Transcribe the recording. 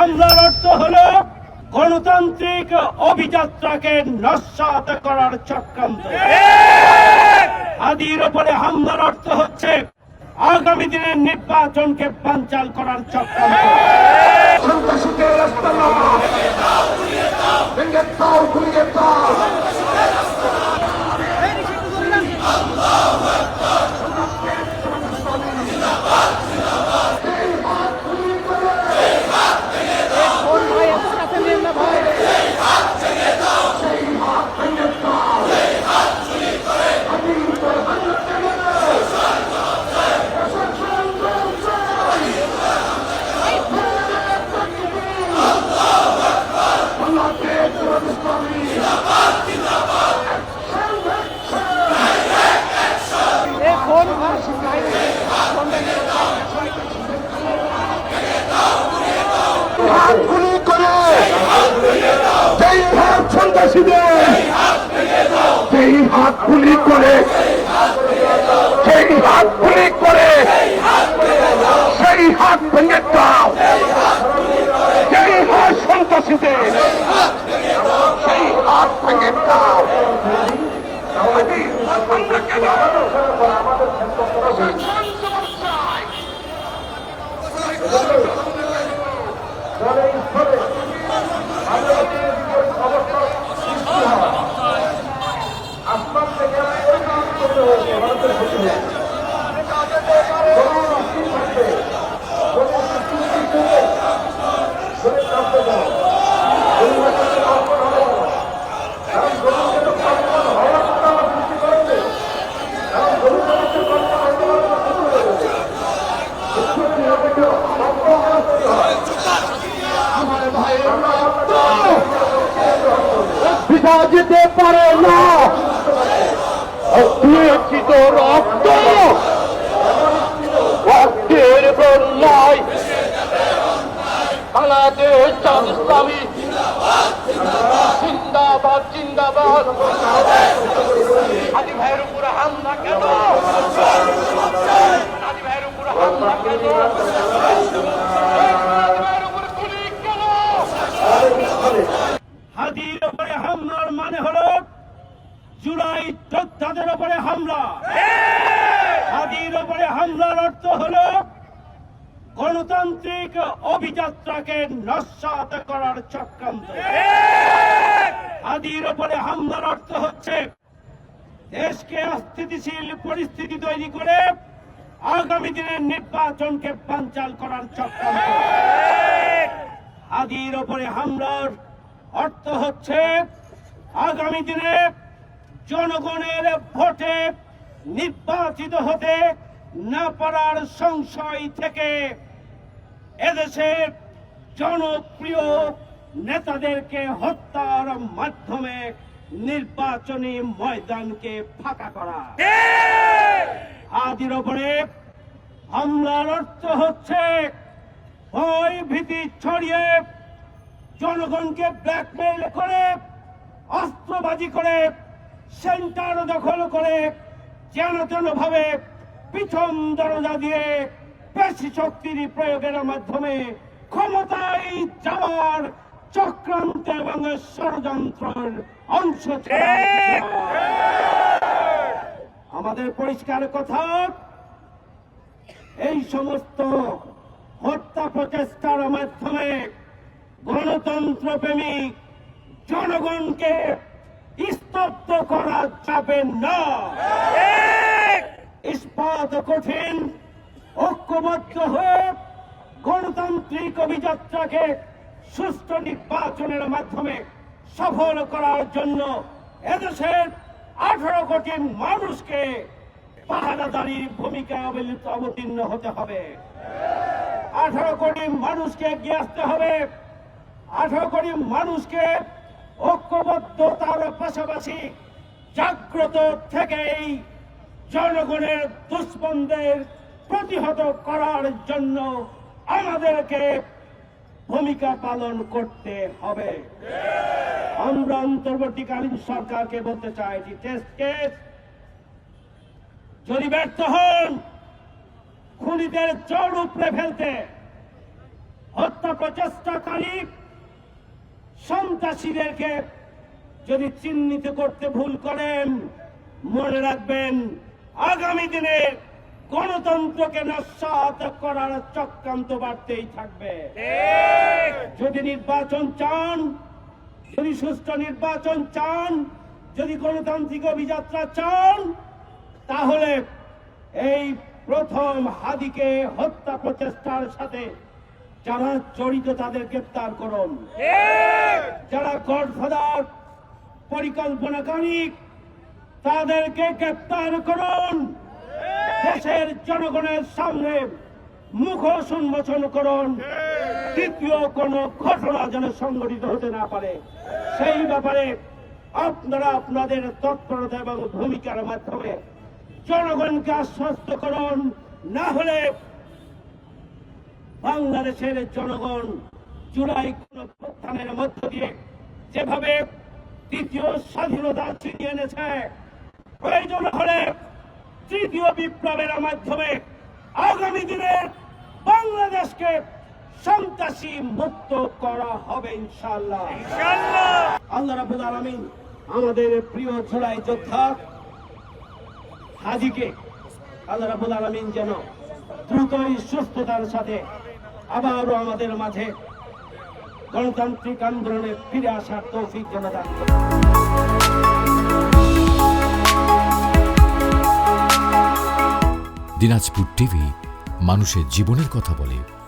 হামলার অর্থ হলো গণতান্ত্রিক অভিযাত্রাকে নস্যাৎ করার চক্রান্ত। হাদির ওপরে হামলার অর্থ হচ্ছে আগামী দিনের নির্বাচনকে বানচাল করার চক্রান্ত। সন্ত্রাসীদের রাস্তা ভেঙে দাও, ঘুরিয়ে দাও। হাতগুলি করে যেই হাত সন্ত্রাসীদের, যেই হাতগুলি করে, যেই হাতগুলি করে সেই হাত ভেঙে দাও। যেই হাত সন্ত্রাসীদের, সেই হাত ভেঙে দাও। আসমান থেকে পিতা যেতে পারে না, অপ্রিয়চিত রক্ত রক্তের বন্যায় বাংলাদেশ ইসলামী জিন্দাবাদ, জিন্দাবাদ। হাদি ভাইয়ের উপরে হামলা কেন? হাদি ভাইয়ের উপরে হামলা কেন? হাদির ওপরে হামলার মানে হলো জুলাই যোদ্ধাদের ওপরে হামলা। হাদির ওপরে হামলার অর্থ হলো গণতান্ত্রিক অভিযাত্রাকে নস্যাৎ করার চক্রান্ত। হাদির ওপরে হামলার অর্থ হচ্ছে দেশকে অস্থিতিশীল পরিস্থিতি তৈরি করে আগামী দিনের নির্বাচনকে বানচাল করার চক্রান্ত। হাদির ওপরে হামলার অর্থ হচ্ছে আগামী দিনে জনগণের ভোটে নির্বাচিত হতে না পারার সংশয় থেকে এদেশের জনপ্রিয় নেতাদেরকে হত্যার মাধ্যমে নির্বাচনী ময়দানকে ফাঁকা করা। হাদির ওপরে হামলার অর্থ হচ্ছে ভয় ভীতি ছড়িয়ে জনগণকে ব্ল্যাকমেইল করে, অস্ত্রবাজি করে, সেন্টার দখল করে, যেন ভাবে পিছন দরজা দিয়ে পেশি শক্তির প্রয়োগের মাধ্যমে ক্ষমতায় যাওয়ার চক্রান্ত এবং ষড়যন্ত্রের অংশ। আমাদের পরিষ্কার কথা, এই সমস্ত হত্যা প্রচেষ্টার মাধ্যমে গণতন্ত্র প্রেমিক জনগণকে স্তব্ধ করা যাবে না। ইস্পাত কঠিন ঐক্যবদ্ধ হয়ে গণতান্ত্রিক অভিযাত্রাকে সুষ্ঠু নির্বাচনের মাধ্যমে সফল করার জন্য এদেশের 18 কোটি মানুষকে পাহারাদারির ভূমিকা অবতীর্ণ হতে হবে। 18 কোটি মানুষকে এগিয়ে আসতে হবে। 18 কোটি মানুষকে ঐক্যবদ্ধতার পাশাপাশি জাগ্রত থেকেই জনগণের দুষ্পন্দের প্রতিহত করার জন্য আমাদেরকে ভূমিকা পালন করতে হবে। আমরা অন্তর্বর্তীকালীন সরকারকে বলতে চাই, টেস্ট কেস যদি ব্যর্থ হন খুনিদের চর উপড়ে ফেলতে, হত্যা প্রচেষ্টাকারী সন্ত্রাসীদেরকে যদি চিহ্নিত করতে ভুল করেন, মনে রাখবেন আগামী দিনে গণতন্ত্রকে নস্যাৎ করার চক্রান্ত বাড়তেই থাকবে। যদি নির্বাচন চান, যদি সুষ্ঠু নির্বাচন চান, যদি গণতান্ত্রিক অভিযাত্রা চান, তাহলে এই প্রথম হাদিকে হত্যা প্রচেষ্টার সাথে যারা জড়িত তাদের গ্রেপ্তার করুন। যারা গডফাদার পরিকল্পনাকারী তাদেরকে গ্রেপ্তার করুন। দেশের জনগণের সামনে মুখোশ উন্মোচন করুন। দ্বিতীয় কোন ঘটনা যেন সংঘটিত হতে না পারে, সেই ব্যাপারে আপনারা আপনাদের তৎপরতা এবং ভূমিকার মাধ্যমে জনগণকে আশ্বস্ত করুন। না হলে বাংলাদেশের জনগণ জুলাই গণঅভ্যুত্থানের মধ্য দিয়ে যেভাবে দ্বিতীয় স্বাধীনতা ছিনিয়ে এনেছে, প্রয়োজন হলে তৃতীয় বিপ্লবের মাধ্যমে আগামী দিনে বাংলাদেশকে সন্ত্রাসী মুক্ত করা হবে ইনশাআল্লাহ। আল্লাহ রাব্বুল আলামিন আমাদের প্রিয় জুলাই যোদ্ধা হাজীকে আল্লাহ রাব্বুল আলামিন যেন দ্রুতই সুস্থতার সাথে আবারও আমাদের মাঝে গণতান্ত্রিক আন্দোলনে ফিরে আসার তৌফিক যেন দান করেন। দিনাজপুর টিভি, মানুষের জীবনের কথা বলে।